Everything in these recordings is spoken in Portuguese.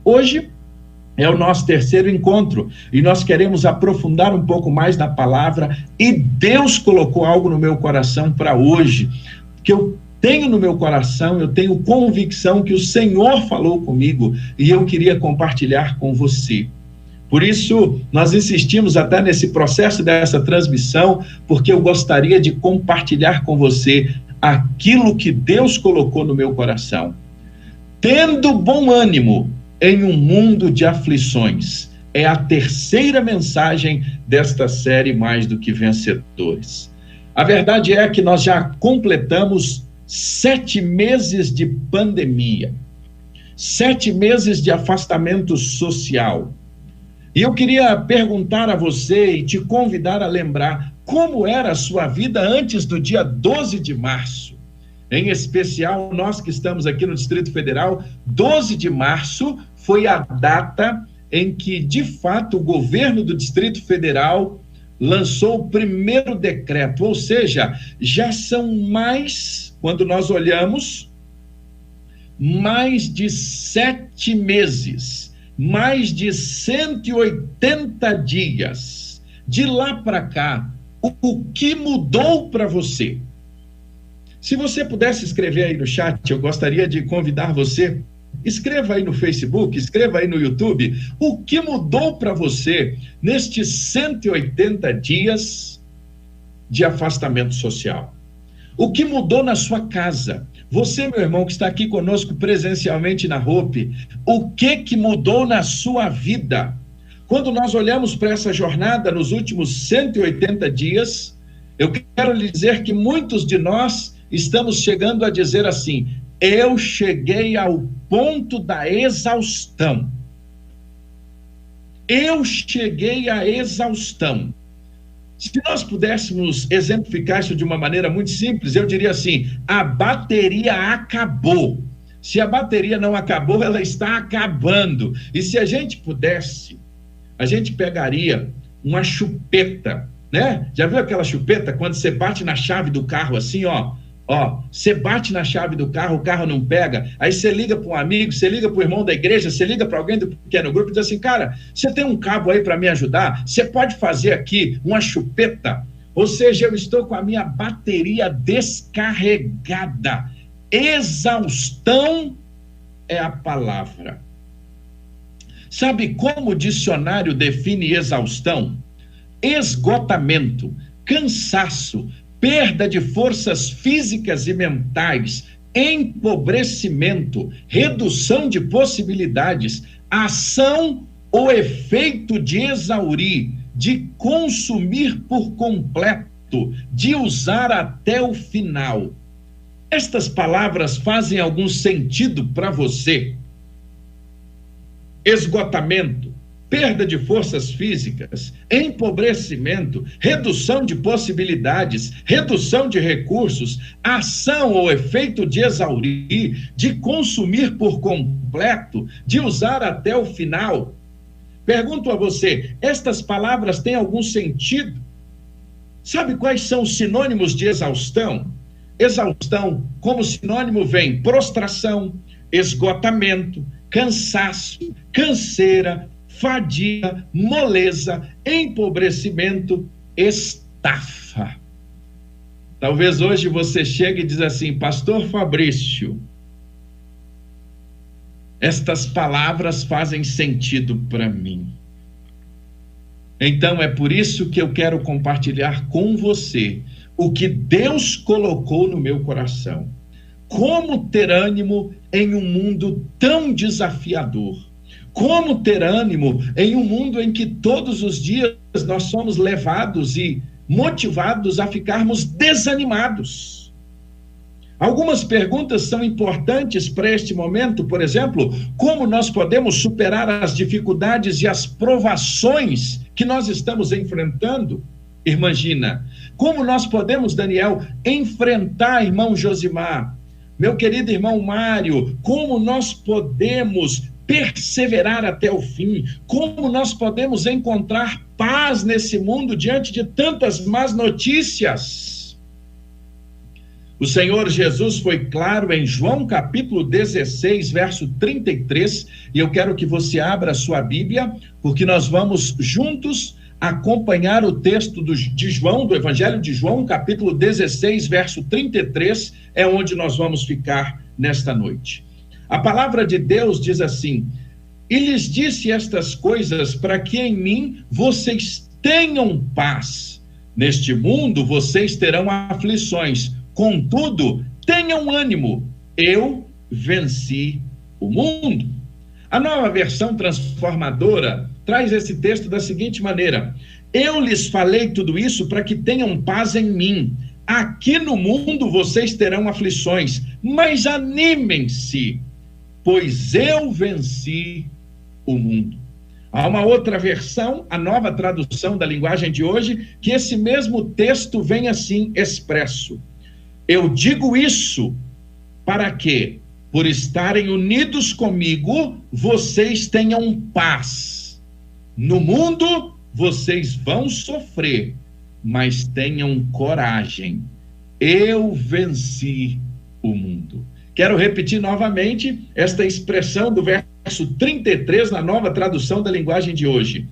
Hoje é o nosso terceiro encontro e nós queremos aprofundar um pouco mais na palavra, e Deus colocou algo no meu coração para hoje, que eu tenho no meu coração, eu tenho convicção que o Senhor falou comigo e eu queria compartilhar com você. Por isso, nós insistimos até nesse processo dessa transmissão, porque eu gostaria de compartilhar com você aquilo que Deus colocou no meu coração. Tendo bom ânimo em um mundo de aflições. É a terceira mensagem desta série Mais do que Vencedores. A verdade é que nós já completamos 7 meses de pandemia, 7 meses de afastamento social. E eu queria perguntar a você e te convidar a lembrar como era a sua vida antes do dia 12 de março. Em especial, nós que estamos aqui no Distrito Federal, 12 de março foi a data em que, de fato, o governo do Distrito Federal lançou o primeiro decreto, ou seja, já são mais, quando nós olhamos, mais de 7 meses, mais de 180 dias. De lá para cá, o que mudou para você? Se você pudesse escrever aí no chat, eu gostaria de convidar você, escreva aí no Facebook, escreva aí no YouTube, o que mudou para você nestes 180 dias de afastamento social? O que mudou na sua casa? Você, meu irmão, que está aqui conosco presencialmente na Hope, o que mudou na sua vida? Quando nós olhamos para essa jornada nos últimos 180 dias, eu quero lhe dizer que muitos de nós estamos chegando a dizer assim: eu cheguei ao ponto da exaustão. Eu cheguei à exaustão. Se nós pudéssemos exemplificar isso de uma maneira muito simples, eu diria assim: a bateria acabou. Se a bateria não acabou, ela está acabando. E se a gente pudesse, a gente pegaria uma chupeta, né? Já viu aquela chupeta quando você bate na chave do carro assim, ó, você bate na chave do carro, o carro não pega, aí você liga para um amigo, você liga para o irmão da igreja, você liga para alguém do pequeno grupo e diz assim: cara, você tem um cabo aí para me ajudar? Você pode fazer aqui uma chupeta? Ou seja, eu estou com a minha bateria descarregada. Exaustão é a palavra. Sabe como o dicionário define exaustão? Esgotamento, cansaço, perda de forças físicas e mentais, empobrecimento, redução de possibilidades, ação ou efeito de exaurir, de consumir por completo, de usar até o final. Estas palavras fazem algum sentido para você? Esgotamento, perda de forças físicas, empobrecimento, redução de possibilidades, redução de recursos, ação ou efeito de exaurir, de consumir por completo, de usar até o final. Pergunto a você, estas palavras têm algum sentido? Sabe quais são os sinônimos de exaustão? Exaustão, como sinônimo, vem prostração, esgotamento, cansaço, canseira, fadiga, moleza, empobrecimento, estafa. Talvez hoje você chegue e diz assim: Pastor Fabrício, estas palavras fazem sentido para mim. Então é por isso que eu quero compartilhar com você o que Deus colocou no meu coração. Como ter ânimo em um mundo tão desafiador? Como ter ânimo em um mundo em que todos os dias nós somos levados e motivados a ficarmos desanimados? Algumas perguntas são importantes para este momento. Por exemplo, como nós podemos superar as dificuldades e as provações que nós estamos enfrentando? Irmã Gina, como nós podemos, Daniel, enfrentar, irmão Josimar, meu querido irmão Mário, como nós podemos perseverar até o fim, como nós podemos encontrar paz nesse mundo diante de tantas más notícias. O Senhor Jesus foi claro em João capítulo 16, verso 33, e eu quero que você abra a sua Bíblia, porque nós vamos juntos acompanhar o texto de João, do Evangelho de João, capítulo 16, verso 33, é onde nós vamos ficar nesta noite. A palavra de Deus diz assim: e lhes disse estas coisas para que em mim vocês tenham paz. Neste mundo vocês terão aflições, contudo, tenham ânimo, eu venci o mundo. A Nova Versão Transformadora traz esse texto da seguinte maneira: eu lhes falei tudo isso para que tenham paz em mim. Aqui no mundo vocês terão aflições, mas animem-se, pois eu venci o mundo. Há uma outra versão, a Nova Tradução da Linguagem de Hoje, que esse mesmo texto vem assim expresso: eu digo isso para que, por estarem unidos comigo, vocês tenham paz. No mundo, vocês vão sofrer, mas tenham coragem. Eu venci o mundo. Quero repetir novamente esta expressão do verso 33 na Nova Tradução da Linguagem de Hoje.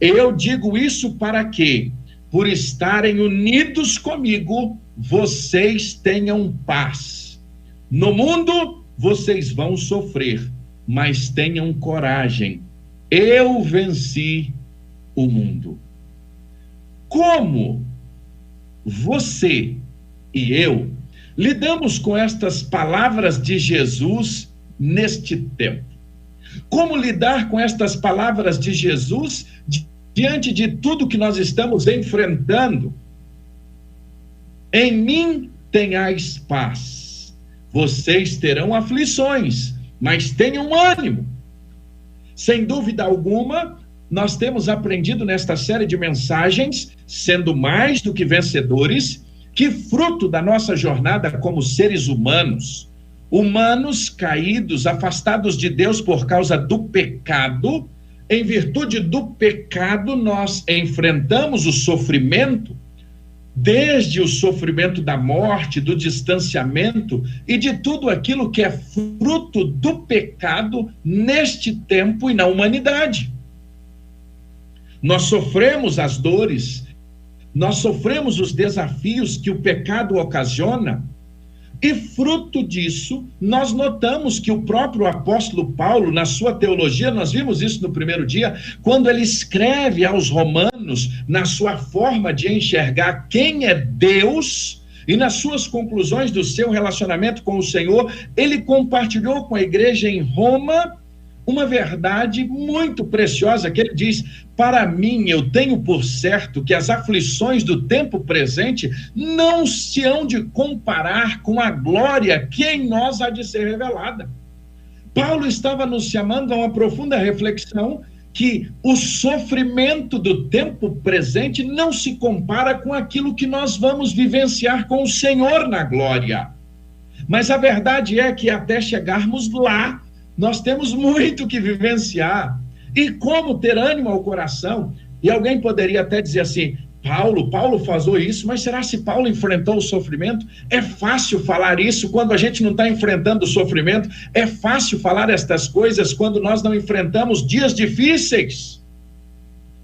Eu digo isso para que, por estarem unidos comigo, vocês tenham paz. No mundo, vocês vão sofrer, mas tenham coragem. Eu venci o mundo. Como você e eu lidamos com estas palavras de Jesus neste tempo? Como lidar com estas palavras de Jesus diante de tudo que nós estamos enfrentando? Em mim tenhais paz. Vocês terão aflições, mas tenham ânimo. Sem dúvida alguma, nós temos aprendido nesta série de mensagens, sendo mais do que vencedores, que fruto da nossa jornada como seres humanos, caídos, afastados de Deus por causa do pecado, em virtude do pecado nós enfrentamos o sofrimento, desde o sofrimento da morte, do distanciamento e de tudo aquilo que é fruto do pecado neste tempo e na humanidade. Nós sofremos as dores, nós sofremos os desafios que o pecado ocasiona, e fruto disso, nós notamos que o próprio apóstolo Paulo, na sua teologia, nós vimos isso no primeiro dia, quando ele escreve aos romanos, na sua forma de enxergar quem é Deus, e nas suas conclusões do seu relacionamento com o Senhor, ele compartilhou com a igreja em Roma uma verdade muito preciosa, que ele diz: para mim, eu tenho por certo que as aflições do tempo presente não se hão de comparar com a glória que em nós há de ser revelada. Paulo estava nos chamando a uma profunda reflexão, que o sofrimento do tempo presente não se compara com aquilo que nós vamos vivenciar com o Senhor na glória. Mas a verdade é que até chegarmos lá, nós temos muito que vivenciar. E como ter ânimo ao coração? E alguém poderia até dizer assim: Paulo falou isso, mas será se Paulo enfrentou o sofrimento? É fácil falar isso quando a gente não está enfrentando o sofrimento. É fácil falar estas coisas quando nós não enfrentamos dias difíceis.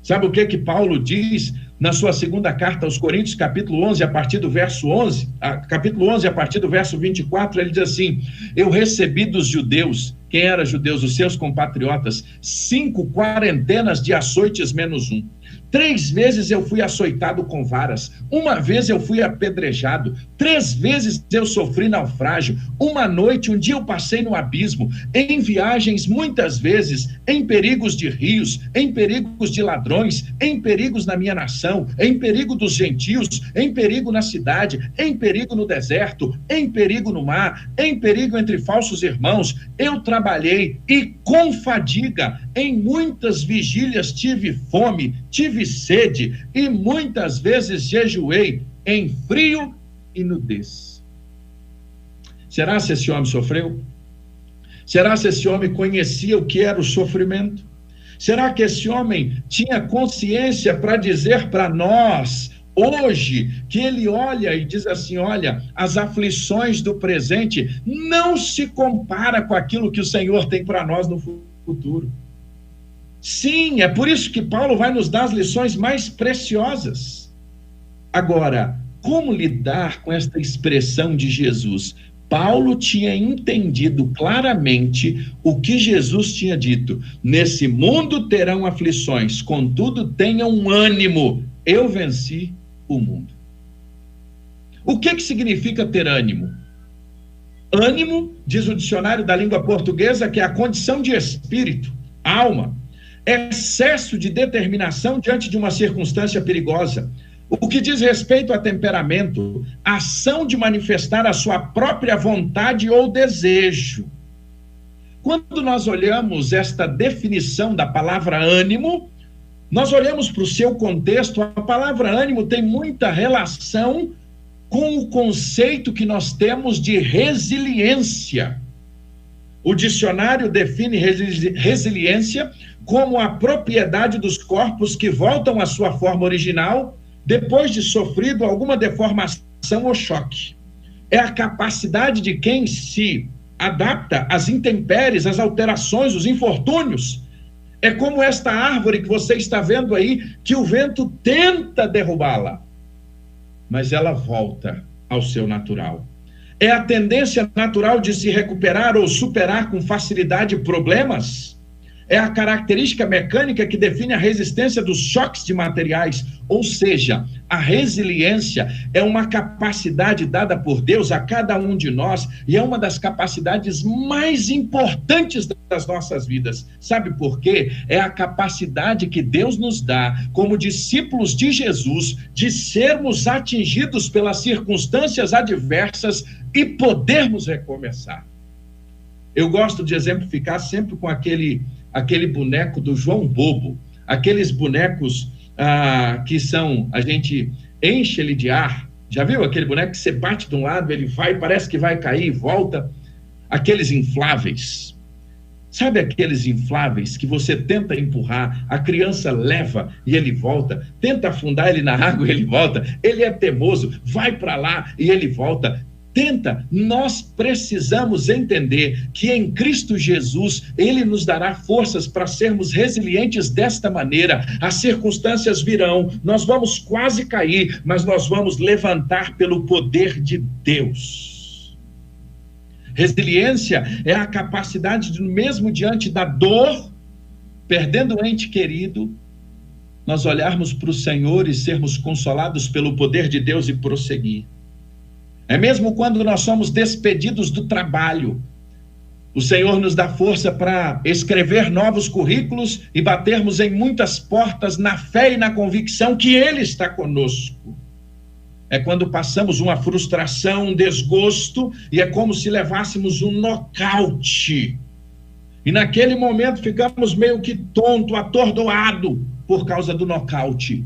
Sabe o que Paulo diz na sua segunda carta aos Coríntios, capítulo 11, a partir do verso 11, capítulo 11, a partir do verso 24, ele diz assim: eu recebi dos judeus, quem era judeus? Os seus compatriotas, 5 quarentenas de açoites menos 1. 3 vezes eu fui açoitado com varas, 1 vez eu fui apedrejado, 3 vezes eu sofri naufrágio, 1 noite, um dia eu passei no abismo, em viagens muitas vezes, em perigos de rios, em perigos de ladrões, em perigos na minha nação, em perigo dos gentios, em perigo na cidade, em perigo no deserto, em perigo no mar, em perigo entre falsos irmãos. Eu trabalhei e com fadiga, em muitas vigílias tive fome, tive sede e muitas vezes jejuei em frio e nudez. Será se esse homem sofreu? Será que esse homem conhecia o que era o sofrimento? Será que esse homem tinha consciência para dizer para nós, hoje, que ele olha e diz assim, olha, as aflições do presente não se compara com aquilo que o Senhor tem para nós no futuro? Sim, é por isso que Paulo vai nos dar as lições mais preciosas. Agora, como lidar com esta expressão de Jesus? Paulo tinha entendido claramente o que Jesus tinha dito. Nesse mundo terão aflições, contudo tenham ânimo, eu venci o mundo. O que significa ter ânimo? Ânimo, diz o dicionário da língua portuguesa, que é a condição de espírito, alma, excesso de determinação diante de uma circunstância perigosa. O que diz respeito a temperamento, ação de manifestar a sua própria vontade ou desejo. Quando nós olhamos esta definição da palavra ânimo, nós olhamos para o seu contexto, a palavra ânimo tem muita relação com o conceito que nós temos de resiliência. O dicionário define resiliência como a propriedade dos corpos que voltam à sua forma original depois de sofrido alguma deformação ou choque. É a capacidade de quem se adapta às intempéries, às alterações, os infortúnios. É como esta árvore que você está vendo aí, que o vento tenta derrubá-la, mas ela volta ao seu natural. É a tendência natural de se recuperar ou superar com facilidade problemas. É a característica mecânica que define a resistência dos choques de materiais. Ou seja, a resiliência é uma capacidade dada por Deus a cada um de nós e é uma das capacidades mais importantes das nossas vidas. Sabe por quê? É a capacidade que Deus nos dá como discípulos de Jesus de sermos atingidos pelas circunstâncias adversas e podermos recomeçar. Eu gosto de exemplificar sempre com aquele boneco do João Bobo, aqueles bonecos que são, a gente enche ele de ar. Já viu aquele boneco que você bate de um lado, ele vai, parece que vai cair e volta? Aqueles infláveis. Sabe aqueles infláveis que você tenta empurrar, a criança leva e ele volta, tenta afundar ele na água e ele volta, ele é teimoso, vai para lá e ele volta. Tenta, nós precisamos entender que em Cristo Jesus, Ele nos dará forças para sermos resilientes desta maneira. As circunstâncias virão, nós vamos quase cair, mas nós vamos levantar pelo poder de Deus. Resiliência é a capacidade de, mesmo diante da dor, perdendo um ente querido, nós olharmos para o Senhor e sermos consolados pelo poder de Deus e prosseguir. É mesmo quando nós somos despedidos do trabalho, o Senhor nos dá força para escrever novos currículos e batermos em muitas portas na fé e na convicção que Ele está conosco. É quando passamos uma frustração, um desgosto, e é como se levássemos um nocaute. E naquele momento ficamos meio que tonto, atordoado por causa do nocaute.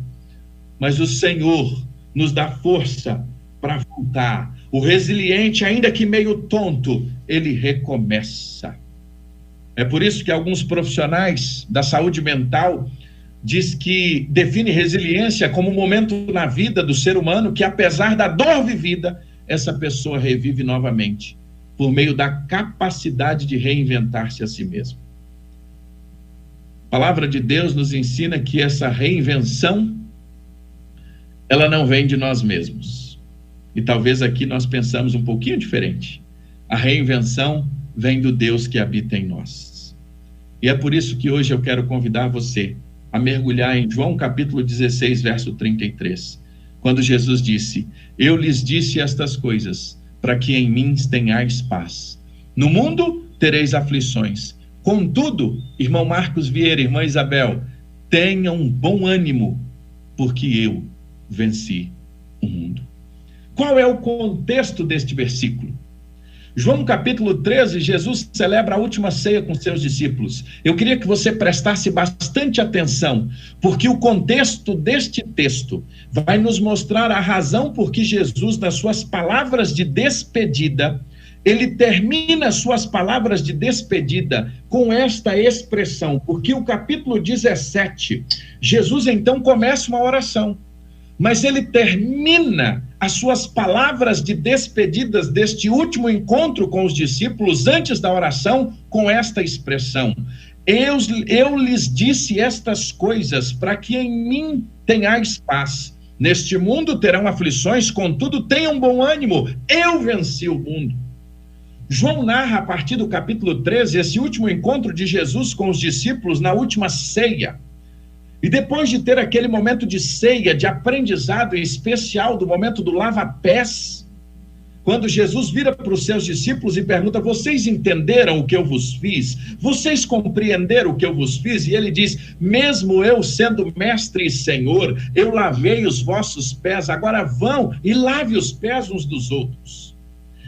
Mas o Senhor nos dá força para voltar. O resiliente, ainda que meio tonto, ele recomeça. É por isso que alguns profissionais da saúde mental diz que define resiliência como um momento na vida do ser humano que, apesar da dor vivida, essa pessoa revive novamente, por meio da capacidade de reinventar-se a si mesmo. A palavra de Deus nos ensina que essa reinvenção, ela não vem de nós mesmos. E talvez aqui nós pensamos um pouquinho diferente. A reinvenção vem do Deus que habita em nós. E é por isso que hoje eu quero convidar você a mergulhar em João capítulo 16, verso 33. Quando Jesus disse, eu lhes disse estas coisas, para que em mim tenhais paz. No mundo tereis aflições. Contudo, irmão Marcos Vieira, irmã Isabel, tenham bom ânimo, porque eu venci o mundo. Qual é o contexto deste versículo? João capítulo 13, Jesus celebra a última ceia com seus discípulos. Eu queria que você prestasse bastante atenção, porque o contexto deste texto vai nos mostrar a razão por que Jesus, nas suas palavras de despedida, ele termina suas palavras de despedida com esta expressão, porque o capítulo 17, Jesus então começa uma oração, mas ele termina as suas palavras de despedidas deste último encontro com os discípulos antes da oração com esta expressão: eu lhes disse estas coisas para que em mim tenhais paz. Neste mundo terão aflições, contudo tenham bom ânimo, eu venci o mundo. João narra a partir do capítulo 13 esse último encontro de Jesus com os discípulos na última ceia. E depois de ter aquele momento de ceia, de aprendizado especial, do momento do lava-pés, quando Jesus vira para os seus discípulos e pergunta: vocês entenderam o que eu vos fiz? Vocês compreenderam o que eu vos fiz? E ele diz: mesmo eu sendo mestre e senhor, eu lavei os vossos pés, agora vão e lave os pés uns dos outros.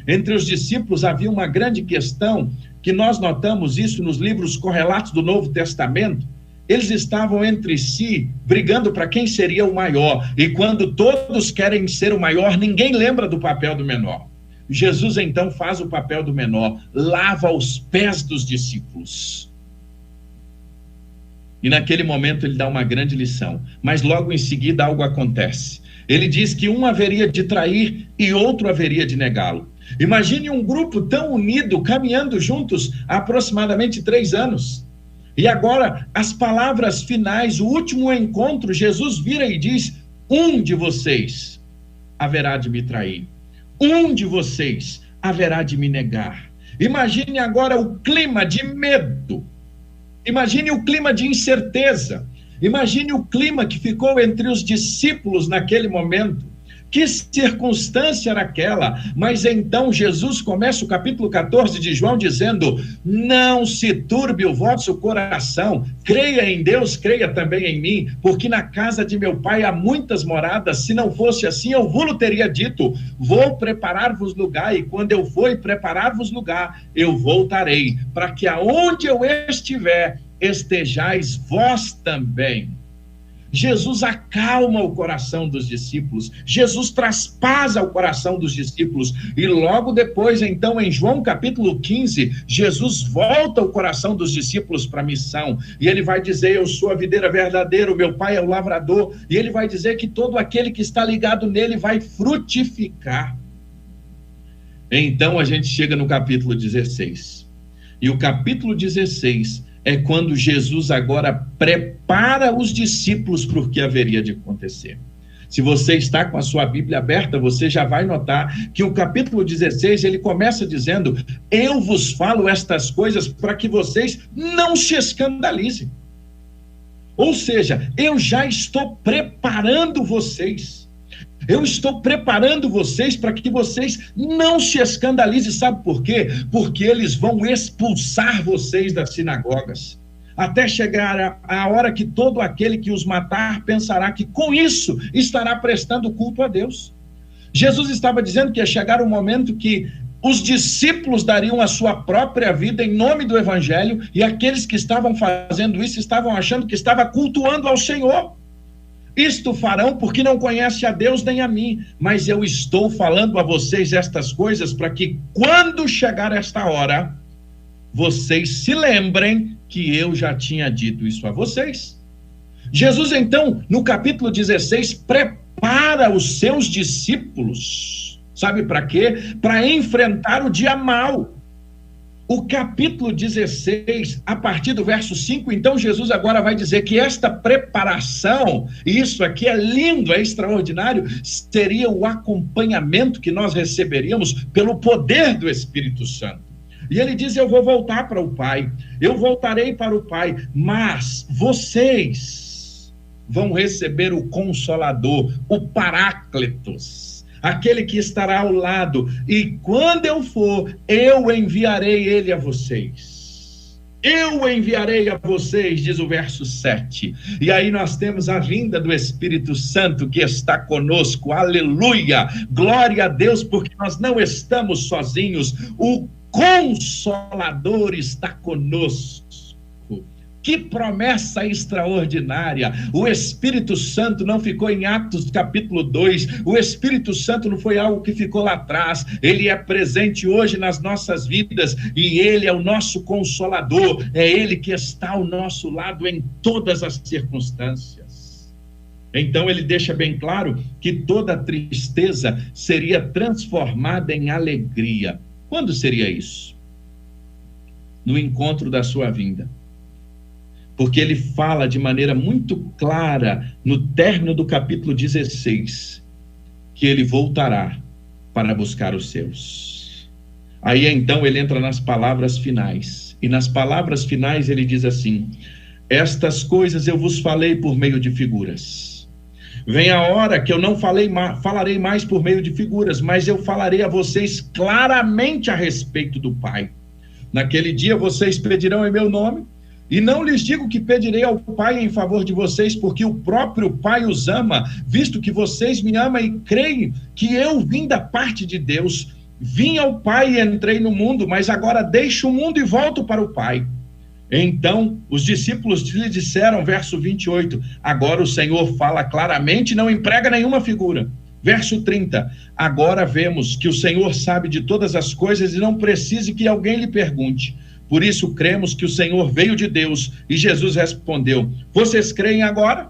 Entre os discípulos havia uma grande questão, que nós notamos isso nos livros correlatos do Novo Testamento. Eles estavam entre si, brigando para quem seria o maior. E quando todos querem ser o maior, ninguém lembra do papel do menor. Jesus então faz o papel do menor, lava os pés dos discípulos. E naquele momento ele dá uma grande lição. Mas logo em seguida algo acontece. Ele diz que um haveria de trair e outro haveria de negá-lo. Imagine um grupo tão unido, caminhando juntos há aproximadamente 3 anos. E agora, as palavras finais, o último encontro, Jesus vira e diz: um de vocês haverá de me trair. Um de vocês haverá de me negar. Imagine agora o clima de medo. Imagine o clima de incerteza. Imagine o clima que ficou entre os discípulos naquele momento. Que circunstância era aquela? Mas então Jesus começa o capítulo 14 de João dizendo: não se turbe o vosso coração, creia em Deus, creia também em mim, porque na casa de meu pai há muitas moradas. Se não fosse assim, eu vos teria dito: vou preparar-vos lugar, e quando eu for e preparar-vos lugar, eu voltarei, para que aonde eu estiver, estejais vós também. Jesus acalma o coração dos discípulos, Jesus traz paz ao coração dos discípulos, e logo depois, então, em João capítulo 15, Jesus volta o coração dos discípulos para a missão, e ele vai dizer: eu sou a videira verdadeira, o meu pai é o lavrador, e ele vai dizer que todo aquele que está ligado nele vai frutificar. Então a gente chega no capítulo 16, e o capítulo 16 é quando Jesus agora prepara os discípulos para o que haveria de acontecer. Se você está com a sua Bíblia aberta, você já vai notar que o capítulo 16, ele começa dizendo: eu vos falo estas coisas para que vocês não se escandalizem. Ou seja, eu já estou preparando vocês. Eu estou preparando vocês para que vocês não se escandalizem. Sabe por quê? Porque eles vão expulsar vocês das sinagogas, até chegar a hora que todo aquele que os matar pensará que com isso estará prestando culto a Deus. Jesus estava dizendo que ia chegar um momento que os discípulos dariam a sua própria vida em nome do Evangelho, e aqueles que estavam fazendo isso estavam achando que estava cultuando ao Senhor. Isto farão porque não conhece a Deus nem a mim, mas eu estou falando a vocês estas coisas para que quando chegar esta hora, vocês se lembrem que eu já tinha dito isso a vocês. Jesus então, no capítulo 16, prepara os seus discípulos, sabe para quê? Para enfrentar o dia mau. O capítulo 16, a partir do verso 5, então Jesus agora vai dizer que esta preparação, e isso aqui é lindo, é extraordinário, seria o acompanhamento que nós receberíamos pelo poder do Espírito Santo. E ele diz: eu vou voltar para o Pai, eu voltarei para o Pai, mas vocês vão receber o Consolador, o Paráclitos, aquele que estará ao lado, e quando eu for, eu enviarei ele a vocês. Eu enviarei a vocês, diz o verso 7. E aí nós temos a vinda do Espírito Santo que está conosco. Aleluia! Glória a Deus, porque nós não estamos sozinhos. O Consolador está conosco. Que promessa extraordinária! O Espírito Santo não ficou em Atos capítulo 2, o Espírito Santo não foi algo que ficou lá atrás, ele é presente hoje nas nossas vidas e ele é o nosso consolador, é ele que está ao nosso lado em todas as circunstâncias. Então ele deixa bem claro que toda tristeza seria transformada em alegria. Quando seria isso? No encontro da sua vinda. Porque ele fala de maneira muito clara, no término do capítulo 16, que ele voltará para buscar os seus. Aí então ele entra nas palavras finais, e nas palavras finais ele diz assim: estas coisas eu vos falei por meio de figuras. Vem a hora que eu não falarei mais por meio de figuras, mas eu falarei a vocês claramente a respeito do Pai. Naquele dia vocês pedirão em meu nome, e não lhes digo que pedirei ao Pai em favor de vocês, porque o próprio Pai os ama, visto que vocês me amam e creem que eu vim da parte de Deus. Vim ao Pai e entrei no mundo, mas agora deixo o mundo e volto para o Pai. Então os discípulos lhe disseram, verso 28, agora o Senhor fala claramente, não emprega nenhuma figura. Verso 30, agora vemos que o Senhor sabe de todas as coisas e não precisa que alguém lhe pergunte. Por isso cremos que o Senhor veio de Deus. E Jesus respondeu, vocês creem agora?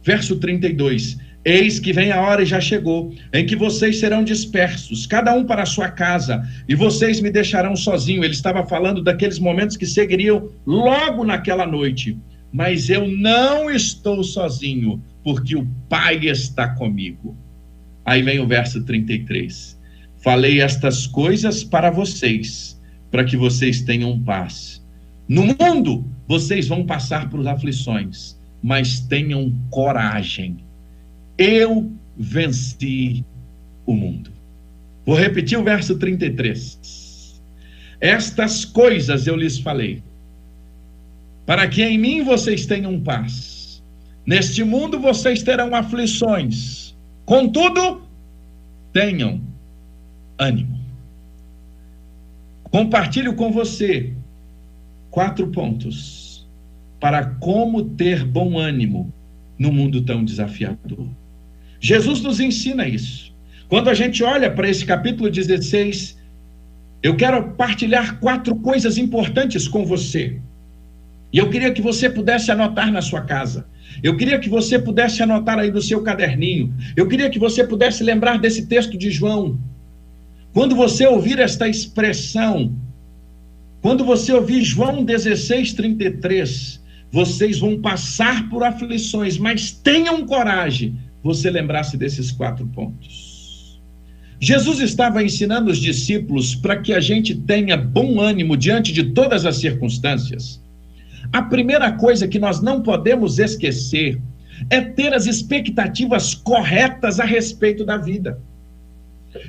Verso 32, eis que vem a hora e já chegou, em que vocês serão dispersos, cada um para a sua casa, e vocês me deixarão sozinho. Ele estava falando daqueles momentos que seguiriam logo naquela noite. Mas eu não estou sozinho, porque o Pai está comigo. Aí vem o verso 33, falei estas coisas para vocês, para que vocês tenham paz. No mundo, vocês vão passar por aflições, mas tenham coragem. Eu venci o mundo. Vou repetir o verso 33. Estas coisas eu lhes falei, para que em mim vocês tenham paz. Neste mundo vocês terão aflições. Contudo, tenham ânimo. Compartilho com você 4 pontos para como ter bom ânimo no mundo tão desafiador. Jesus nos ensina isso. Quando a gente olha para esse capítulo 16, eu quero partilhar 4 coisas importantes com você. E eu queria que você pudesse anotar na sua casa. Eu queria que você pudesse anotar aí no seu caderninho. Eu queria que você pudesse lembrar desse texto de João. Quando você ouvir esta expressão, quando você ouvir João 16:33, vocês vão passar por aflições, mas tenham coragem, você lembrar-se desses 4 pontos. Jesus estava ensinando os discípulos para que a gente tenha bom ânimo diante de todas as circunstâncias. A primeira coisa que nós não podemos esquecer é ter as expectativas corretas a respeito da vida.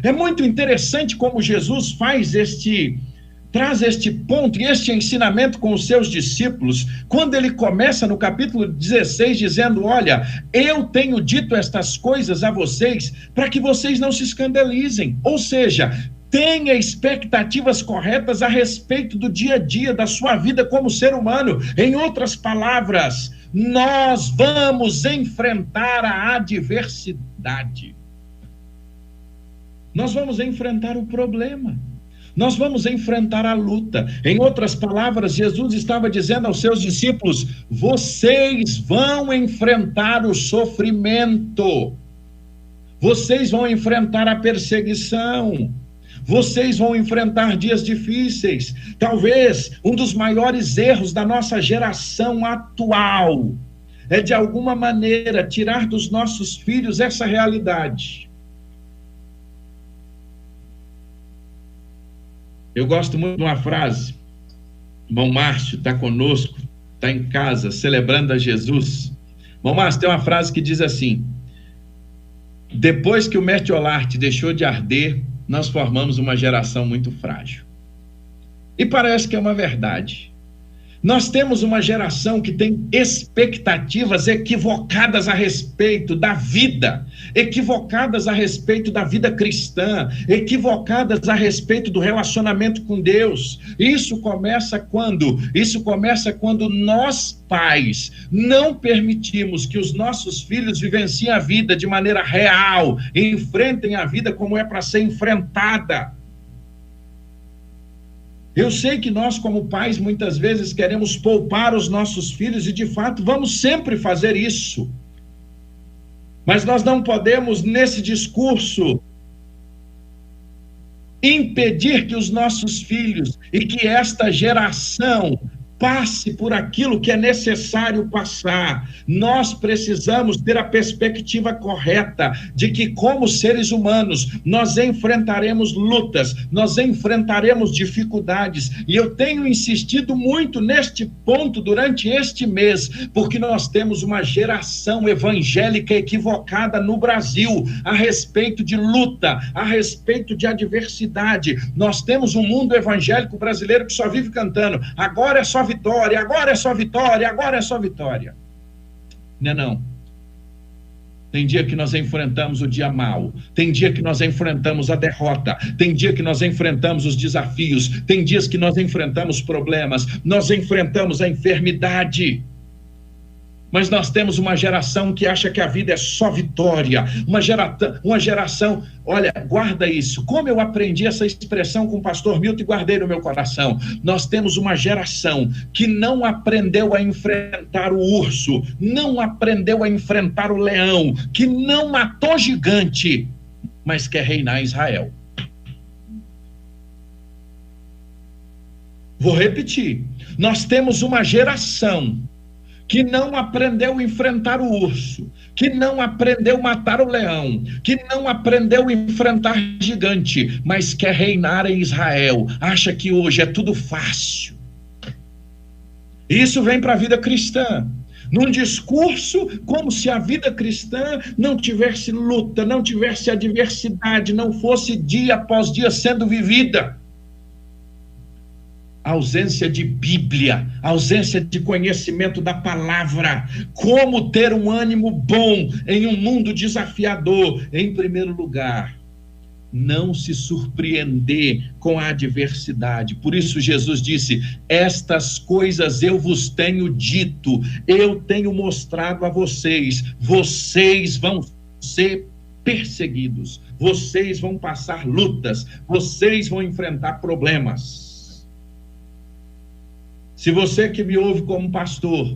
É muito interessante como Jesus traz este ponto e este ensinamento com os seus discípulos, quando ele começa no capítulo 16 dizendo, olha, eu tenho dito estas coisas a vocês para que vocês não se escandalizem, ou seja, tenha expectativas corretas a respeito do dia a dia da sua vida como ser humano. Em outras palavras, nós vamos enfrentar a adversidade. Nós vamos enfrentar o problema. Nós vamos enfrentar a luta. Em outras palavras, Jesus estava dizendo aos seus discípulos, vocês vão enfrentar o sofrimento. Vocês vão enfrentar a perseguição. Vocês vão enfrentar dias difíceis. Talvez um dos maiores erros da nossa geração atual é, de alguma maneira, tirar dos nossos filhos essa realidade. Eu gosto muito de uma frase. Bom Márcio está conosco, está em casa, celebrando a Jesus. Bom Márcio, tem uma frase que diz assim, depois que o Mertiolate deixou de arder, nós formamos uma geração muito frágil. E parece que é uma verdade. Nós temos uma geração que tem expectativas equivocadas a respeito da vida, equivocadas a respeito da vida cristã, equivocadas a respeito do relacionamento com Deus. Isso começa quando? Isso começa quando nós, pais, não permitimos que os nossos filhos vivenciem a vida de maneira real, enfrentem a vida como é para ser enfrentada. Eu sei que nós, como pais, muitas vezes queremos poupar os nossos filhos e, de fato, vamos sempre fazer isso. Mas nós não podemos, nesse discurso, impedir que os nossos filhos e que esta geração passe por aquilo que é necessário passar. Nós precisamos ter a perspectiva correta de que, como seres humanos, nós enfrentaremos lutas, nós enfrentaremos dificuldades. E eu tenho insistido muito neste ponto durante este mês, porque nós temos uma geração evangélica equivocada no Brasil a respeito de luta, a respeito de adversidade. Nós temos um mundo evangélico brasileiro que só vive cantando: agora é só vitória, agora é só vitória, agora é só vitória. Não. Tem dia que nós enfrentamos o dia mau, tem dia que nós enfrentamos a derrota, tem dia que nós enfrentamos os desafios, tem dias que nós enfrentamos problemas, nós enfrentamos a enfermidade. Mas nós temos uma geração que acha que a vida é só vitória, uma geração, olha, guarda isso, como eu aprendi essa expressão com o pastor Milton e guardei no meu coração. Nós temos uma geração que não aprendeu a enfrentar o urso, não aprendeu a enfrentar o leão, que não matou gigante, mas quer reinar em Israel. Vou repetir, nós temos uma geração que não aprendeu a enfrentar o urso, que não aprendeu a matar o leão, que não aprendeu a enfrentar gigante, mas quer reinar em Israel, acha que hoje é tudo fácil. Isso vem para a vida cristã, num discurso como se a vida cristã não tivesse luta, não tivesse adversidade, não fosse dia após dia sendo vivida. Ausência de Bíblia, ausência de conhecimento da palavra. Como ter um ânimo bom em um mundo desafiador? Em primeiro lugar, não se surpreender com a adversidade. Por isso Jesus disse: estas coisas eu vos tenho dito, eu tenho mostrado a vocês, vocês vão ser perseguidos, vocês vão passar lutas, vocês vão enfrentar problemas. Se você que me ouve como pastor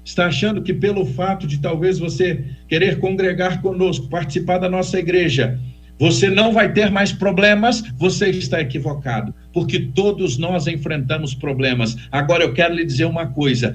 está achando que pelo fato de talvez você querer congregar conosco, participar da nossa igreja, você não vai ter mais problemas, você está equivocado, porque todos nós enfrentamos problemas. Agora eu quero lhe dizer uma coisa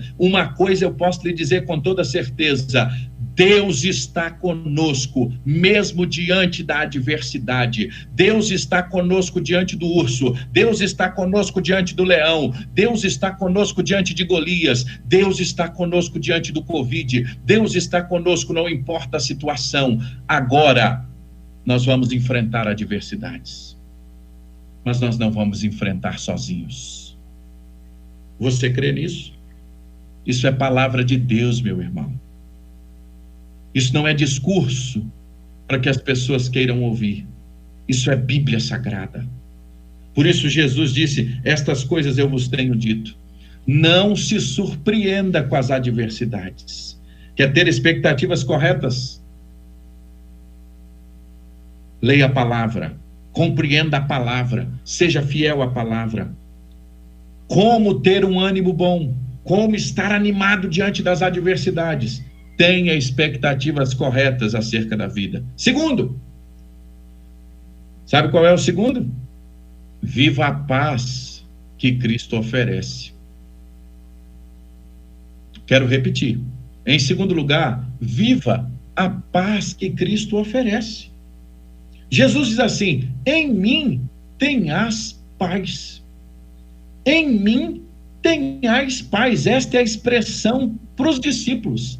eu posso lhe dizer com toda certeza: Deus está conosco, mesmo diante da adversidade. Deus está conosco diante do urso. Deus está conosco diante do leão. Deus está conosco diante de Golias. Deus está conosco diante do Covid. Deus está conosco, não importa a situação. Agora, nós vamos enfrentar adversidades, mas nós não vamos enfrentar sozinhos. Você crê nisso? Isso é palavra de Deus, meu irmão. Isso não é discurso para que as pessoas queiram ouvir. Isso é Bíblia Sagrada. Por isso Jesus disse: estas coisas eu vos tenho dito. Não se surpreenda com as adversidades. Quer ter expectativas corretas? Leia a palavra, compreenda a palavra, seja fiel à palavra. Como ter um ânimo bom? Como estar animado diante das adversidades? Tenha expectativas corretas acerca da vida. Segundo, sabe qual é o segundo? Viva a paz que Cristo oferece. Quero repetir. Em segundo lugar, viva a paz que Cristo oferece. Jesus diz assim: em mim tenhas paz. Em mim tenhas paz. Esta é a expressão para os discípulos.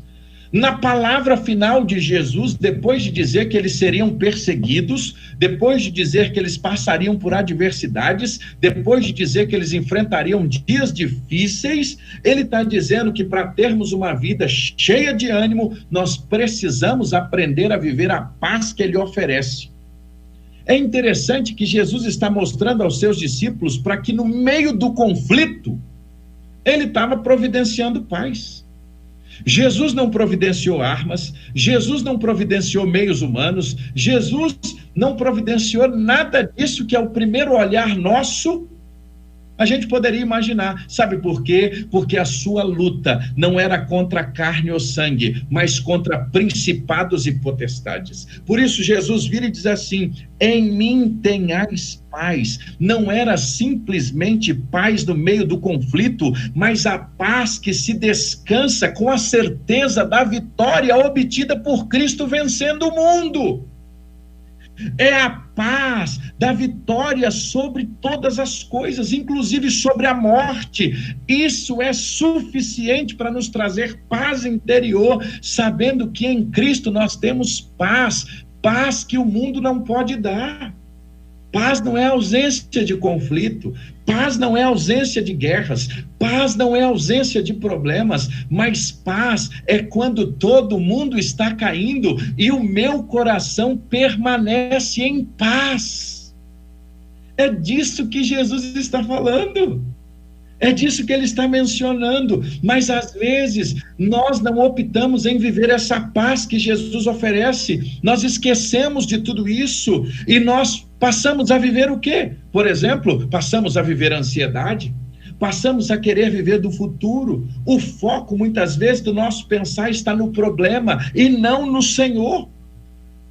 Na palavra final de Jesus, depois de dizer que eles seriam perseguidos, depois de dizer que eles passariam por adversidades, depois de dizer que eles enfrentariam dias difíceis, ele está dizendo que para termos uma vida cheia de ânimo, nós precisamos aprender a viver a paz que ele oferece. É interessante que Jesus está mostrando aos seus discípulos para que no meio do conflito, ele estava providenciando paz. Jesus não providenciou armas, Jesus não providenciou meios humanos, Jesus não providenciou nada disso que é o primeiro olhar nosso, a gente poderia imaginar. Sabe por quê? Porque a sua luta não era contra carne ou sangue, mas contra principados e potestades. Por isso Jesus vira e diz assim: em mim tenhais paz. Não era simplesmente paz no meio do conflito, mas a paz que se descansa com a certeza da vitória obtida por Cristo vencendo o mundo. É a paz da vitória sobre todas as coisas, inclusive sobre a morte. Isso é suficiente para nos trazer paz interior, sabendo que em Cristo nós temos paz, paz que o mundo não pode dar. Paz não é ausência de conflito, paz não é ausência de guerras, paz não é ausência de problemas, mas paz é quando todo mundo está caindo e o meu coração permanece em paz. É disso que Jesus está falando. É disso que ele está mencionando, mas às vezes nós não optamos em viver essa paz que Jesus oferece, nós esquecemos de tudo isso e nós passamos a viver o quê? Por exemplo, passamos a viver ansiedade, passamos a querer viver do futuro. O foco muitas vezes do nosso pensar está no problema e não no Senhor.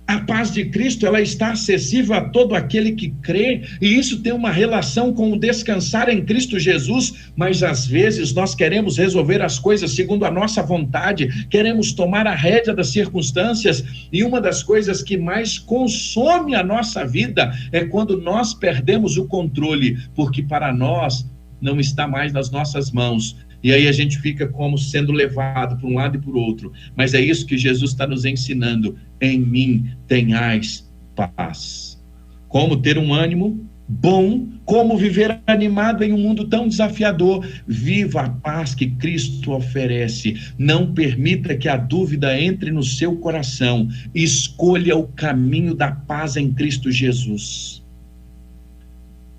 A paz de Cristo, ela está acessível a todo aquele que crê, e isso tem uma relação com o descansar em Cristo Jesus, mas às vezes nós queremos resolver as coisas segundo a nossa vontade, queremos tomar a rédea das circunstâncias, e uma das coisas que mais consome a nossa vida é quando nós perdemos o controle, porque para nós não está mais nas nossas mãos. E aí a gente fica como sendo levado para um lado e para o outro. Mas é isso que Jesus está nos ensinando. Em mim tenhais paz. Como ter um ânimo bom, como viver animado em um mundo tão desafiador. Viva a paz que Cristo oferece. Não permita que a dúvida entre no seu coração. Escolha o caminho da paz em Cristo Jesus.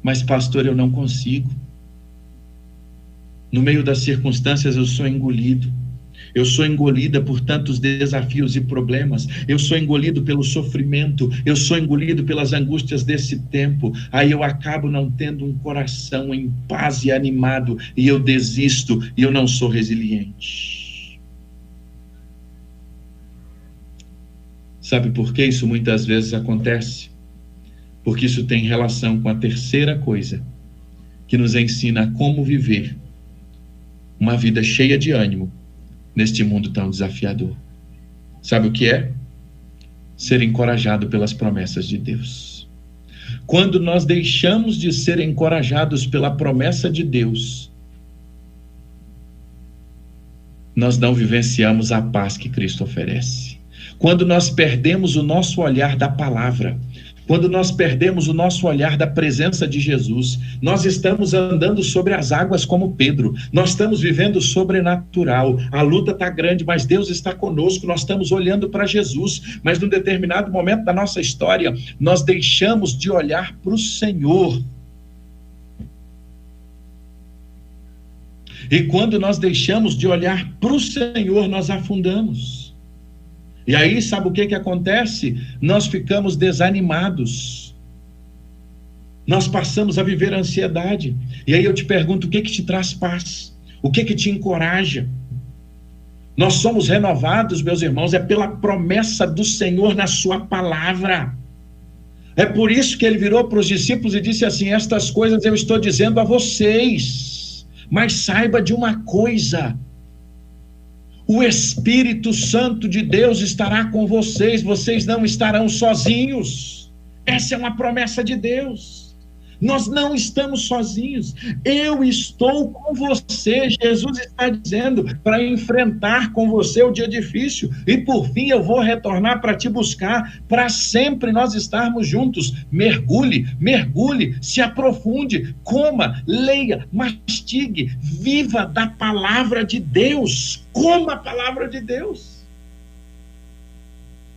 Mas pastor, eu não consigo. No meio das circunstâncias eu sou engolido. Eu sou engolida por tantos desafios e problemas. Eu sou engolido pelo sofrimento. Eu sou engolido pelas angústias desse tempo. Aí eu acabo não tendo um coração em paz e animado. E eu desisto. E eu não sou resiliente. Sabe por que isso muitas vezes acontece? Porque isso tem relação com a terceira coisa que nos ensina como viver uma vida cheia de ânimo neste mundo tão desafiador. Sabe o que é? Ser encorajado pelas promessas de Deus. Quando nós deixamos de ser encorajados pela promessa de Deus, nós não vivenciamos a paz que Cristo oferece. Quando nós perdemos o nosso olhar da palavra, quando nós perdemos o nosso olhar da presença de Jesus, nós estamos andando sobre as águas como Pedro, nós estamos vivendo o sobrenatural, a luta está grande, mas Deus está conosco, nós estamos olhando para Jesus, mas num determinado momento da nossa história, nós deixamos de olhar para o Senhor. E quando nós deixamos de olhar para o Senhor, nós afundamos. E aí, sabe o que acontece? Nós ficamos desanimados. Nós passamos a viver ansiedade. E aí eu te pergunto, o que te traz paz? O que te encoraja? Nós somos renovados, meus irmãos, é pela promessa do Senhor na sua palavra. É por isso que ele virou para os discípulos e disse assim: estas coisas eu estou dizendo a vocês, mas saiba de uma coisa: o Espírito Santo de Deus estará com vocês, vocês não estarão sozinhos. Essa é uma promessa de Deus. Nós não estamos sozinhos. Eu estou com você. Jesus está dizendo para enfrentar com você o dia difícil. E por fim eu vou retornar para te buscar, para sempre nós estarmos juntos. Mergulhe, mergulhe, se aprofunde, coma, leia, mastigue, viva da palavra de Deus. Coma a palavra de Deus.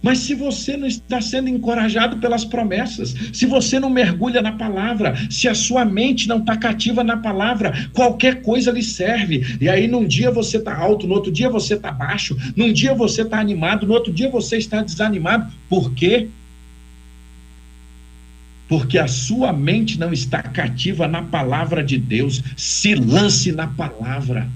Mas se você não está sendo encorajado pelas promessas, se você não mergulha na palavra, se a sua mente não está cativa na palavra, qualquer coisa lhe serve. E aí num dia você está alto, no outro dia você está baixo, num dia você está animado, no outro dia você está desanimado. Por quê? Porque a sua mente não está cativa na palavra de Deus. Se lance na palavra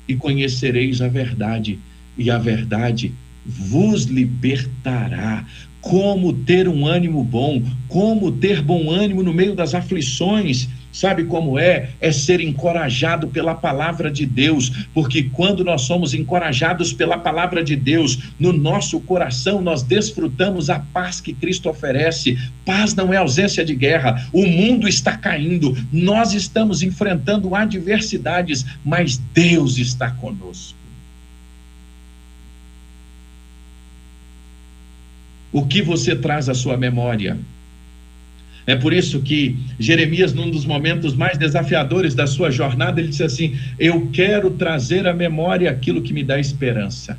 e conhecereis a verdade, e a verdade vos libertará. Como ter um ânimo bom, como ter bom ânimo no meio das aflições. Sabe como é? É ser encorajado pela palavra de Deus, porque quando nós somos encorajados pela palavra de Deus, no nosso coração nós desfrutamos a paz que Cristo oferece. Paz não é ausência de guerra, o mundo está caindo, nós estamos enfrentando adversidades, mas Deus está conosco. O que você traz à sua memória? É por isso que Jeremias, num dos momentos mais desafiadores da sua jornada, ele disse assim: eu quero trazer à memória aquilo que me dá esperança.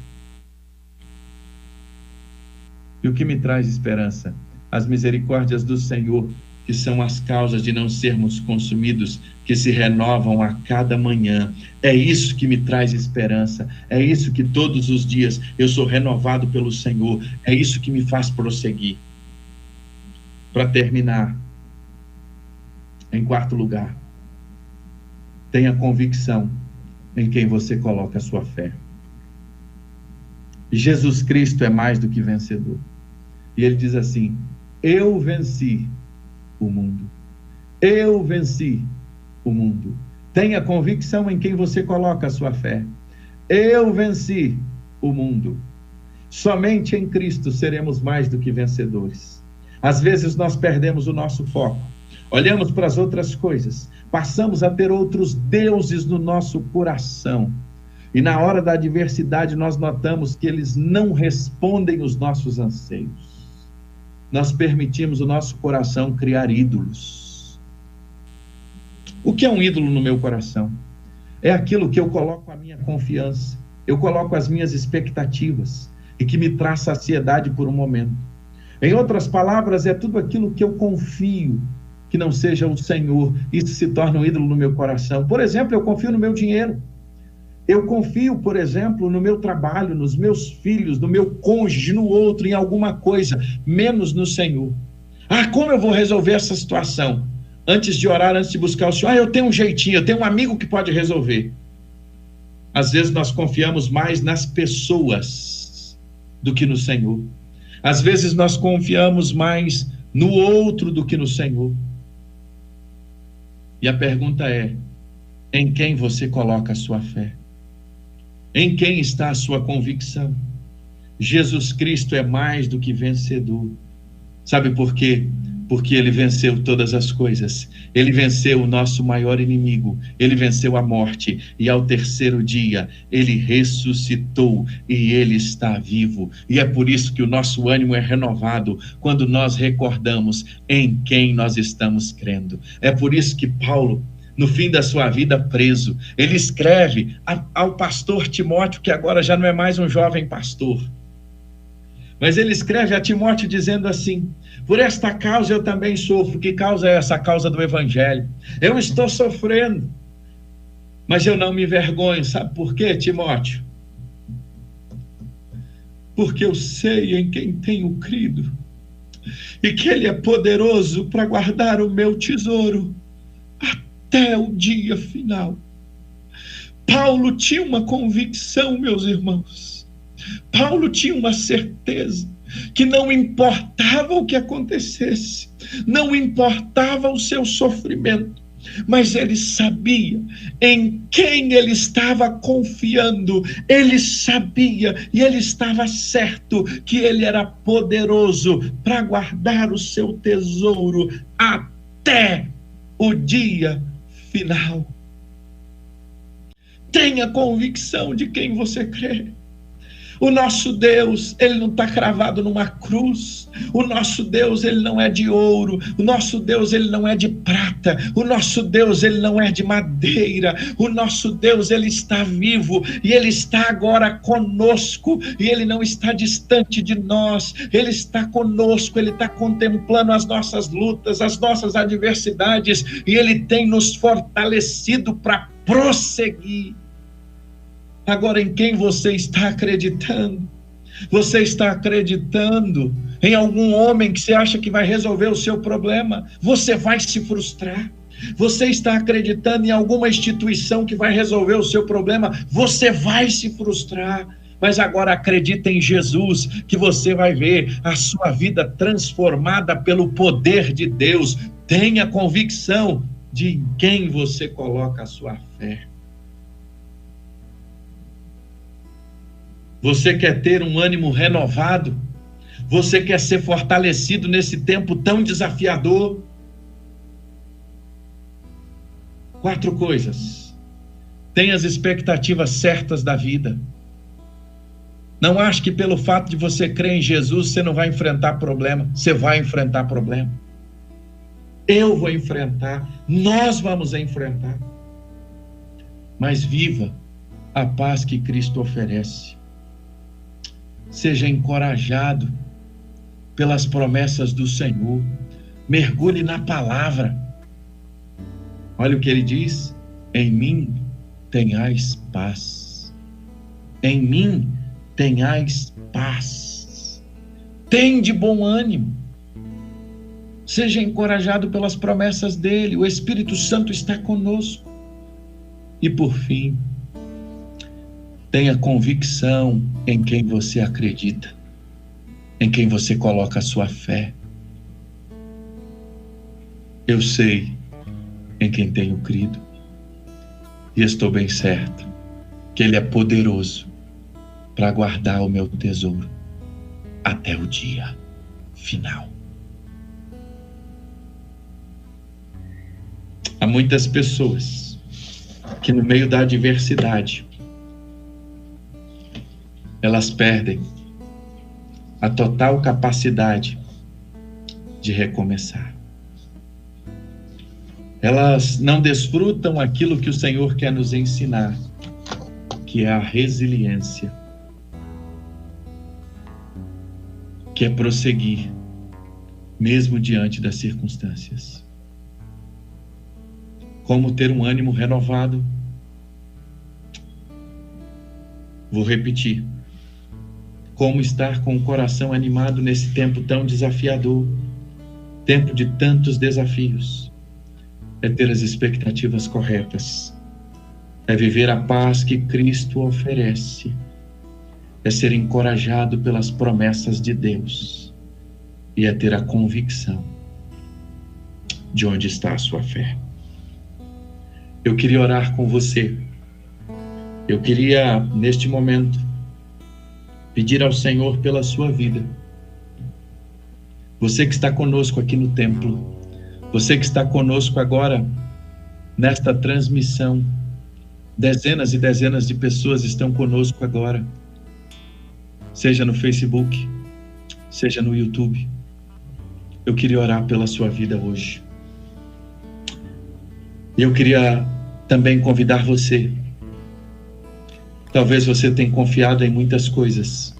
E o que me traz esperança? As misericórdias do Senhor, que são as causas de não sermos consumidos, que se renovam a cada manhã. É isso que me traz esperança, é isso que todos os dias eu sou renovado pelo Senhor, é isso que me faz prosseguir. Para terminar, em quarto lugar, tenha convicção em quem você coloca a sua fé. Jesus Cristo é mais do que vencedor. E ele diz assim: eu venci o mundo. Eu venci o mundo. Tenha convicção em quem você coloca a sua fé. Eu venci o mundo. Somente em Cristo seremos mais do que vencedores. Às vezes nós perdemos o nosso foco, olhamos para as outras coisas, passamos a ter outros deuses no nosso coração. E na hora da adversidade nós notamos que eles não respondem os nossos anseios. Nós permitimos o nosso coração criar ídolos. O que é um ídolo no meu coração? É aquilo que eu coloco a minha confiança, eu coloco as minhas expectativas e que me traz saciedade por um momento. Em outras palavras, é tudo aquilo que eu confio que não seja o Senhor. Isso se torna um ídolo no meu coração. Por exemplo, eu confio no meu dinheiro. Eu confio, por exemplo, no meu trabalho, nos meus filhos, no meu cônjuge, no outro, em alguma coisa, menos no Senhor. Ah, como eu vou resolver essa situação? Antes de orar, antes de buscar o Senhor, eu tenho um jeitinho, eu tenho um amigo que pode resolver. Às vezes nós confiamos mais nas pessoas do que no Senhor. Às vezes nós confiamos mais no outro do que no Senhor. E a pergunta é: em quem você coloca a sua fé? Em quem está a sua convicção? Jesus Cristo é mais do que vencedor. Sabe por quê? Porque ele venceu todas as coisas. Ele venceu o nosso maior inimigo. Ele venceu a morte. E ao terceiro dia, ele ressuscitou. E ele está vivo. E é por isso que o nosso ânimo é renovado quando nós recordamos em quem nós estamos crendo. É por isso que Paulo, no fim da sua vida preso, ele escreve ao pastor Timóteo, que agora já não é mais um jovem pastor. Mas ele escreve a Timóteo dizendo assim: por esta causa eu também sofro. Que causa é essa? A causa do Evangelho. Eu estou sofrendo, mas eu não me envergonho. Sabe por quê, Timóteo? Porque eu sei em quem tenho crido, e que ele é poderoso para guardar o meu tesouro até o dia final. Paulo tinha uma convicção, meus irmãos. Paulo tinha uma certeza que não importava o que acontecesse, não importava o seu sofrimento, mas ele sabia em quem ele estava confiando. Ele sabia e ele estava certo que ele era poderoso para guardar o seu tesouro até até o dia final. Tenha convicção de quem você crê. O nosso Deus, ele não está cravado numa cruz. O nosso Deus, ele não é de ouro. O nosso Deus, ele não é de prata. O nosso Deus, ele não é de madeira. O nosso Deus, ele está vivo e ele está agora conosco. E ele não está distante de nós. Ele está conosco, ele está contemplando as nossas lutas, as nossas adversidades. E ele tem nos fortalecido para prosseguir. Agora, em quem você está acreditando? Você está acreditando em algum homem que você acha que vai resolver o seu problema? Você vai se frustrar. Você está acreditando em alguma instituição que vai resolver o seu problema? Você vai se frustrar. Mas agora acredita em Jesus, que você vai ver a sua vida transformada pelo poder de Deus. Tenha convicção de em quem você coloca a sua fé. Você quer ter um ânimo renovado? Você quer ser fortalecido nesse tempo tão desafiador? 4 coisas. Tenha as expectativas certas da vida. Não ache que pelo fato de você crer em Jesus, você não vai enfrentar problema. Você vai enfrentar problema. Eu vou enfrentar. Nós vamos enfrentar. Mas viva a paz que Cristo oferece. Seja encorajado pelas promessas do Senhor. Mergulhe na palavra. Olha o que ele diz: em mim tenhais paz. Em mim tenhais paz. Tem de bom ânimo. Seja encorajado pelas promessas dele. O Espírito Santo está conosco. E por fim, tenha convicção em quem você acredita, em quem você coloca a sua fé. Eu sei em quem tenho crido e estou bem certo que Ele é poderoso para guardar o meu tesouro até o dia final. Há muitas pessoas que no meio da adversidade elas perdem a total capacidade de recomeçar. Elas não desfrutam aquilo que o Senhor quer nos ensinar, que é a resiliência, que é prosseguir, mesmo diante das circunstâncias. Como ter um ânimo renovado? Vou repetir. Como estar com o coração animado nesse tempo tão desafiador, tempo de tantos desafios? É ter as expectativas corretas, é viver a paz que Cristo oferece, é ser encorajado pelas promessas de Deus e é ter a convicção de onde está a sua fé. Eu queria orar com você. Eu queria, neste momento, pedir ao Senhor pela sua vida. Você que está conosco aqui no templo, você que está conosco agora nesta transmissão, dezenas e dezenas de pessoas estão conosco agora, seja no Facebook, seja no YouTube. Eu queria orar pela sua vida hoje. E eu queria também convidar você. Talvez você tenha confiado em muitas coisas,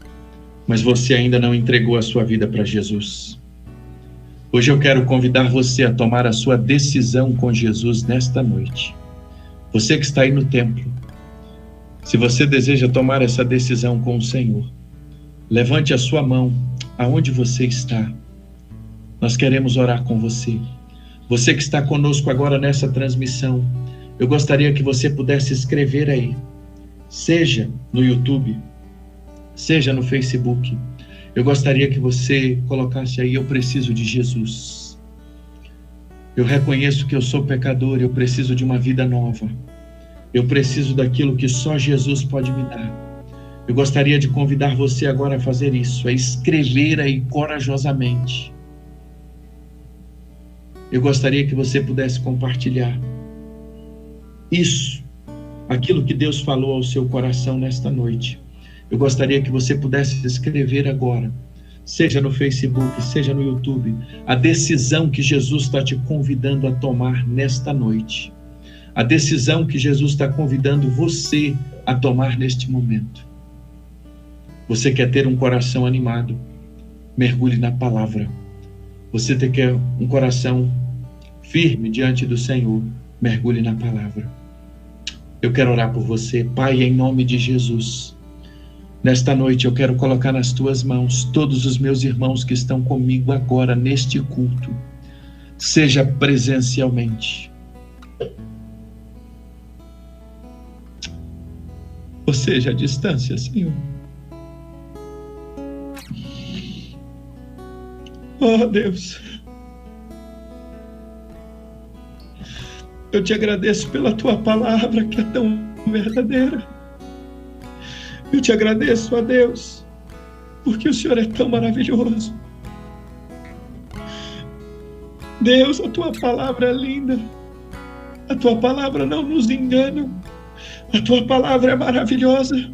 mas você ainda não entregou a sua vida para Jesus. Hoje eu quero convidar você a tomar a sua decisão com Jesus nesta noite. Você que está aí no templo, se você deseja tomar essa decisão com o Senhor, levante a sua mão aonde você está. Nós queremos orar com você. Você que está conosco agora nessa transmissão, eu gostaria que você pudesse escrever aí, seja no YouTube, seja no Facebook. Eu gostaria que você colocasse aí: eu preciso de Jesus. Eu reconheço que eu sou pecador, eu preciso de uma vida nova. Eu preciso daquilo que só Jesus pode me dar. Eu gostaria de convidar você agora a fazer isso, a escrever aí corajosamente: Eu gostaria que você pudesse compartilhar isso, aquilo que Deus falou ao seu coração nesta noite. Eu gostaria que você pudesse escrever agora, seja no Facebook, seja no YouTube, a decisão que Jesus está te convidando a tomar nesta noite. A decisão que Jesus está convidando você a tomar neste momento. Você quer ter um coração animado? Mergulhe na palavra. Você quer um coração firme diante do Senhor? Mergulhe na palavra. Eu quero orar por você. Pai, em nome de Jesus, nesta noite eu quero colocar nas tuas mãos todos os meus irmãos que estão comigo agora neste culto, seja presencialmente, ou seja à distância, Senhor. Oh Deus, eu te agradeço pela tua palavra que é tão verdadeira. Eu te agradeço, ó Deus, porque o Senhor é tão maravilhoso. Deus, a tua palavra é linda. A tua palavra não nos engana. A tua palavra é maravilhosa.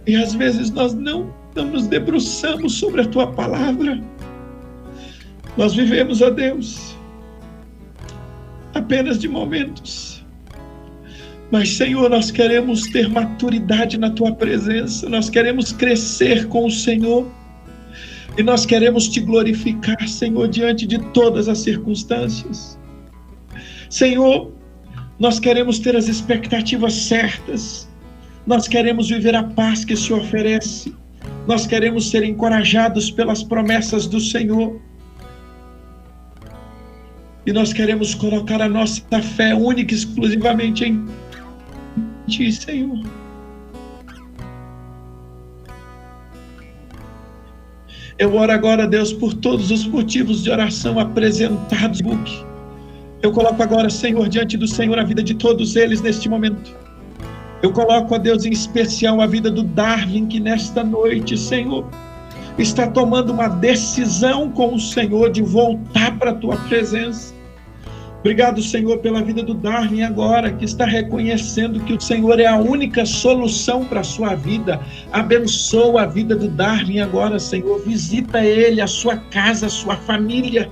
E às vezes nós não nos debruçamos sobre a tua palavra. Nós vivemos, ó Deus, apenas de momentos. Mas, Senhor, nós queremos ter maturidade na tua presença. Nós queremos crescer com o Senhor. E nós queremos te glorificar, Senhor, diante de todas as circunstâncias. Senhor, nós queremos ter as expectativas certas. Nós queremos viver a paz que o Senhor oferece. Nós queremos ser encorajados pelas promessas do Senhor. E nós queremos colocar a nossa fé única e exclusivamente em Ti, Senhor. Eu oro agora, Deus, por todos os motivos de oração apresentados no book. Eu coloco agora, Senhor, diante do Senhor a vida de todos eles neste momento. Eu coloco, ó Deus, em especial a vida do Darwin, que nesta noite, Senhor, está tomando uma decisão com o Senhor de voltar para a Tua presença. Obrigado, Senhor, pela vida do Darwin agora, que está reconhecendo que o Senhor é a única solução para a sua vida. Abençoa a vida do Darwin agora, Senhor. Visita ele, a sua casa, a sua família.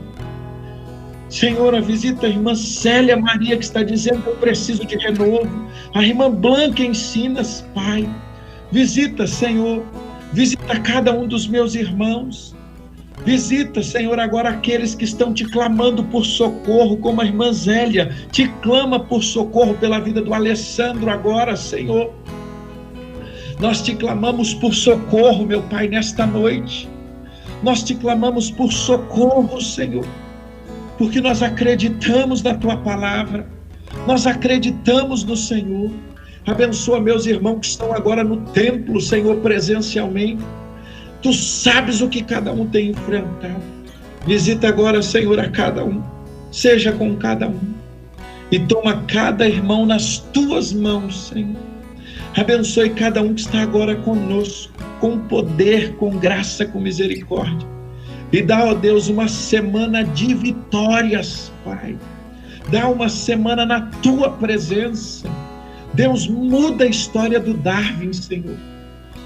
Senhor, visita a irmã Célia Maria, que está dizendo que eu preciso de renovo. A irmã Blanca Ensinas, Pai. Visita, Senhor. Visita cada um dos meus irmãos. Visita, Senhor, agora aqueles que estão te clamando por socorro, como a irmã Zélia te clama por socorro pela vida do Alessandro agora, Senhor. Nós te clamamos por socorro, meu Pai, nesta noite. Nós te clamamos por socorro, Senhor, porque nós acreditamos na Tua palavra, nós acreditamos no Senhor. Abençoa meus irmãos que estão agora no templo, Senhor, presencialmente. Tu sabes o que cada um tem enfrentado. Visita agora, Senhor, a cada um. Seja com cada um. E toma cada irmão nas Tuas mãos, Senhor. Abençoe cada um que está agora conosco, com poder, com graça, com misericórdia. E dá, ó Deus, uma semana de vitórias, Pai. Dá uma semana na Tua presença. Deus, muda a história do Darwin, Senhor.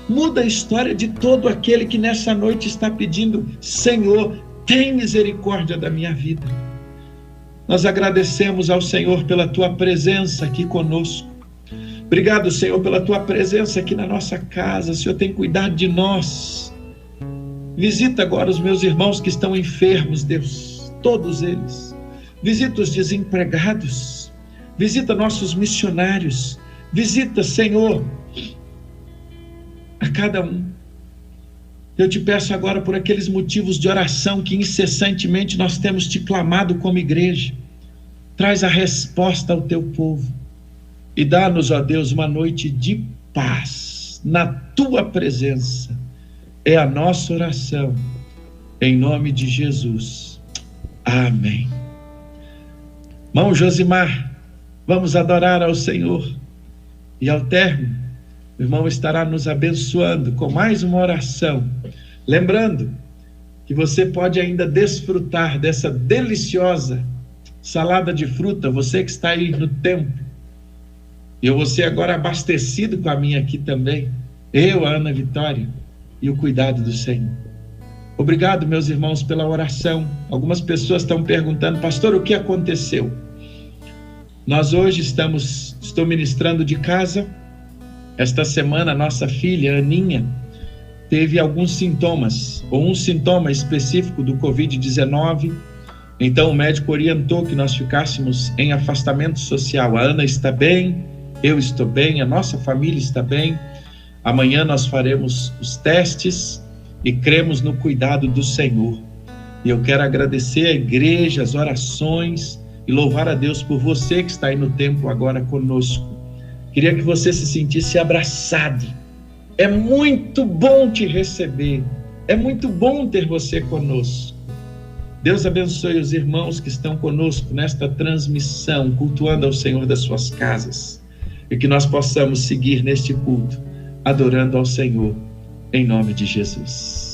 Muda a história de todo aquele que nessa noite está pedindo: Senhor, tem misericórdia da minha vida. Nós agradecemos ao Senhor pela Tua presença aqui conosco. Obrigado, Senhor, pela Tua presença aqui na nossa casa. O Senhor tem cuidado de nós. Visita agora os meus irmãos que estão enfermos, Deus, todos eles. Visita os desempregados. Visita nossos missionários. Visita, Senhor, a cada um. Eu te peço agora por aqueles motivos de oração que incessantemente nós temos te clamado como igreja. Traz a resposta ao Teu povo e dá-nos, ó Deus, uma noite de paz na Tua presença. É a nossa oração, em nome de Jesus. Amém. Irmão Josimar, vamos adorar ao Senhor. E ao término, o irmão estará nos abençoando com mais uma oração. Lembrando que você pode ainda desfrutar dessa deliciosa salada de fruta, você que está aí no templo, e você agora abastecido com a minha aqui também, eu, a Ana Vitória, e o cuidado do Senhor. Obrigado, meus irmãos, pela oração. Algumas pessoas estão perguntando: pastor, o que aconteceu? Nós hoje estou ministrando de casa. Esta semana, nossa filha, Aninha, teve alguns sintomas, ou um sintoma específico do Covid-19. Então o médico orientou que nós ficássemos em afastamento social. A Ana está bem, eu estou bem, a nossa família está bem. Amanhã nós faremos os testes e cremos no cuidado do Senhor. E eu quero agradecer a igreja, as orações, e louvar a Deus por você que está aí no templo agora conosco. Queria que você se sentisse abraçado. É muito bom te receber. É muito bom ter você conosco. Deus abençoe os irmãos que estão conosco nesta transmissão, cultuando ao Senhor das suas casas. E que nós possamos seguir neste culto, adorando ao Senhor, em nome de Jesus.